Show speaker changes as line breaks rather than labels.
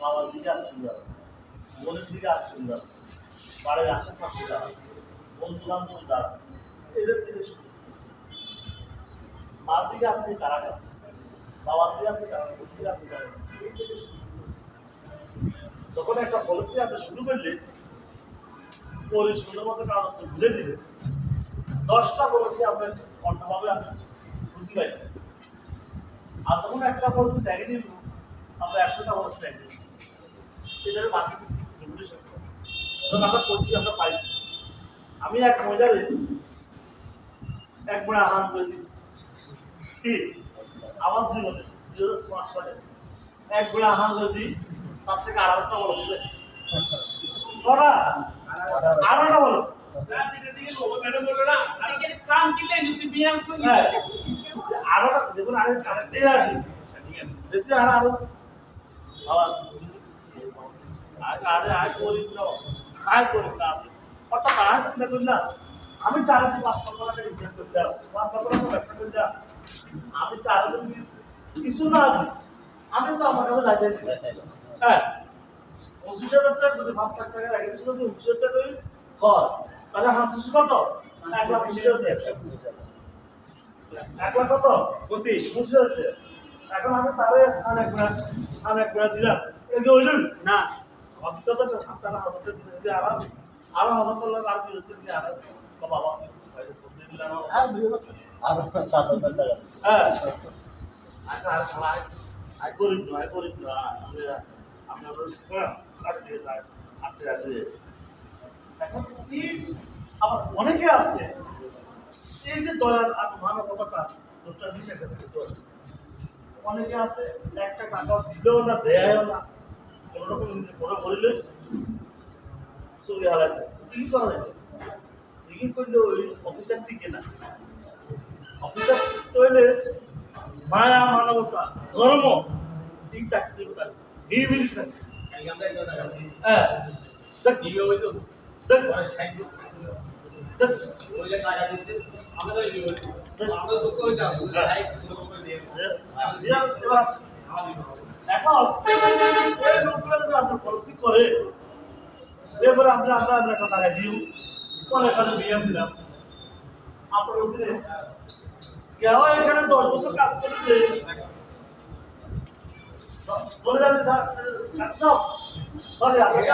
বাবার দিকে আসছেন যারা, বোনের দিকে আসছেন যারা, বাড়ির আশেপাশে যারা, বন্ধু বান্ধব যারা, এদের থেকে শুরু। মার দিকে আপনি কারা কারা, বাবার দিকে আপনি কারা, বোন দিকে আপনি কারা, এই থেকে শুরু। যখন একটা পলিসি আপনি শুরু করলেন, পরে সুন্দর মতো কারণ বুঝে দিলেন, 10টা পলিসি আপনার অন্যভাবে আপনি বুঝতে পারবেন। আর তখন একটা পলিসি দেখে নিল, আমরা 100টা পলিসি দেখে নিল, সেটার মার্কেট রেগুলেশন যখন আমরা করছি, আমরা পাইছি। আমি এক মজারে এক বড় আহান করে দিচ্ছি কি আমার জীবনে 2005 সালে এক বড় আহান করে দিই, তার থেকে 18টা পলিসি দেখছি। কটা 18টা পলিসি। আরোটা যেগুলো আগে কারেক্টে আছে দেখছি আরো আয় করিস না, আয় করিস না, অর্থাৎ আয় চিন্তা করি না। আমি চারাতে 5 লক্ষ টাকা ইনভেস্ট করতে যাব, 5 লক্ষ টাকা ব্যবসা করতে যাব, আমি চারাতে কিছু না দিই, আমি তো আমার কাছে যাচ্ছি। হ্যাঁ 25,000 টাকা যদি 5 লাখ টাকা রাখি, যদি 25,000 টাকা করি খর, তাহলে হাসিস কত 1,25,000 টাকা, 1 লাখ কত 25,000 টাকা। এখন আমি তারে অনেক বেড়া দিলাম, এই যে হইলেন না অন্তত আপনারা হাজারটা দিতে আরাম, আরো 1,000 টাকা আর দিতে দিয়ে আরাম বাবা দিলাম আর 2 বছর আর 7,000 টাকা। হ্যাঁ আর খাওয়াই আই করিব না আপনার কাছে যায় আপনি আসবে। এখন কি আবার অনেকে আছে এই যে দয়ার আর মানবতাটা দুটো জিনিস একসাথে অনেকে আছে একটা টাকা দিলেও না দেয়ও না, কোনো রকম নিজে করে করিলে চলে হারাতে কি করা যায়? দিকে করলে ওই অফিসার টিকে না। অফিসার তৈলে মায়া মানবতা ধর্ম এই থাকতে পারে, এই মিল থাকে। হ্যাঁ দেখছি দেখছি দেখছি এখন ওই লোকগুলো যদি আপনার পলিসি করে, এরপরে আমরা একটা টাকা দিই, পরে এখানে বিএম দিলাম, আপনার ওখানে কেউ এখানে 10 বছর কাজ করেছে বলে যাবে স্যার সরি আপনাকে